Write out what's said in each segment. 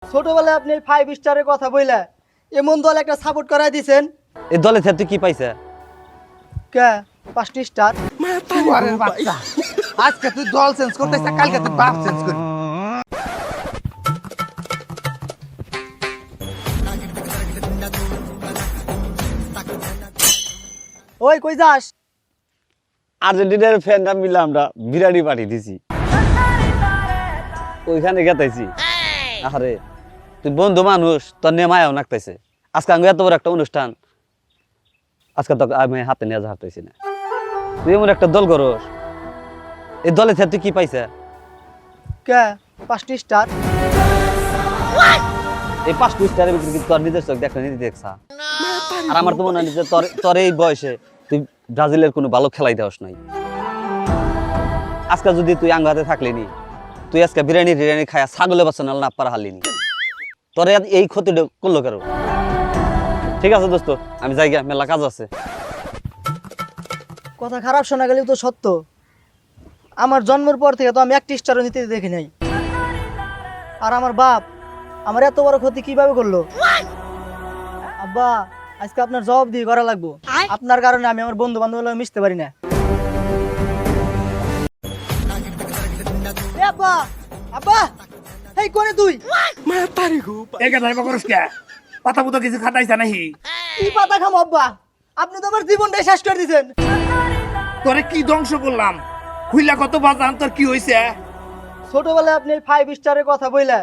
ছোটবেলায় আপনি 5 স্টারের কথা বইলা এমন দল একটা সাপোর্ট করাই দিছেন। এই দলে থেকে তুই কি পাইছে? কে 5 স্টার? আরে বাচ্চা, আজকে তুই দল চেঞ্জ করতেছিস, কালকে তুই বাপ চেঞ্জ করবি। ওই কই যাস? আর্জেন্টিনার ফ্যানরা মিলে আমরা বিরিয়ানি পাঠিয়ে দিছি, ওইখানে গেতাইছি। আরে তুই বন্ধু মানুষ, তোর নিয়ে মায়াও নাকতাইছে। আজকে আমি এত বড় একটা অনুষ্ঠান, আজকে তো আমি হাতে নিয়ে হাঁটতেছি না। তুই এমন একটা দল করস, এই দলে থেকে তুই কি পাইছে? কে 5 স্টার? এই 5 স্টারের ভিতরে কি তোর নিজের চোখ দেখা নিজে দেখছা? আর আমার তো মনে হয় যে তোর এই বয়সে তুই ব্রাজিলের কোনো ভালো খেলাই দেওয়াস নাই। আজকে যদি তুই আঙ্গাতে থাকলি নি, তুই আজকে বিরিয়ানি খায়া ছাগলে বাচ্চা নাল না পারা হারলিনি। তোর এই ক্ষতিটা করলো কেন? ঠিক আছে দোস্ত, আমি যাই গিয়া, মেলা কাজ আছে। কথা খারাপ শোনা গেলেও তো সত্য। আমার জন্মের পর থেকে তো আমি 1 স্টারও নিতে দেখি নাই। আর আমার বাপ আমার এত বড় ক্ষতি কিভাবে করলো? আব্বা, আজকে আপনার জবাব দিয়ে করা লাগবো। আপনার কারণে আমি আমার বন্ধু বান্ধব মিশতে পারি না। এ আব্বা, আব্বা, এই কোনে তুই? একা যাইবা করস কে? পাতা পুতা কিছু খাটাইছ নাহি? কি পাতা খাম আব্বা? আপনি তো আমার জীবনটাই শেষ করে দিয়েছেন। তোরে কি ধ্বংস করলাম? খুইলা কত বাজান, তোর কি হইছে? ছোটবেলায় আপনি 5 স্টারের কথা বইলা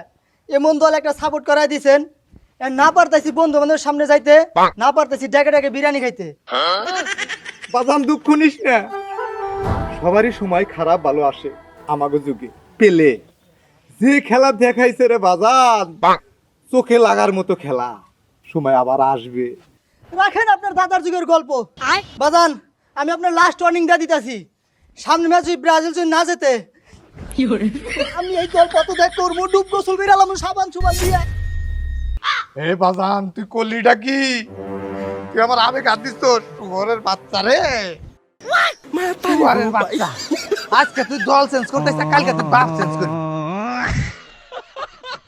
এমন দল একটা সাপোর্ট করাই দিছেন। আর না পারতাছি বন্ধু বান্ধবের সামনে যাইতে, না পারতাছি ডেকে ডেকে বিরিয়ানি খাইতে। বাজান দুঃখ নিস না, সবারই সময় খারাপ ভালো আসে। আমাগো যুগে পেলে যে খেলা দেখাইছে রে বাজান, চোখে লাগার মতো খেলা, সময় আবার আসবে। রাখেন আপনার দাদার যুগের গল্প। বাজান, আমি আপনার লাস্ট ওয়ার্নিং দিয়ে দিতেছি, সামনে ম্যাচ ব্রাজিল যদি না যেতে আমি এই দল কত দেখ করবো, ডুব গোসল বেরালাম সাবান সুবান দিয়ে। এ বাজান, তুই করলিটা কি? তুই আমার আবেগ হাত দিস তোর ঘরের বাচ্চা রে। আরে বাচ্চা, আজকে তুই দল চেঞ্জ করতেছিস, কালকে তুই বাপ চেঞ্জ করবি।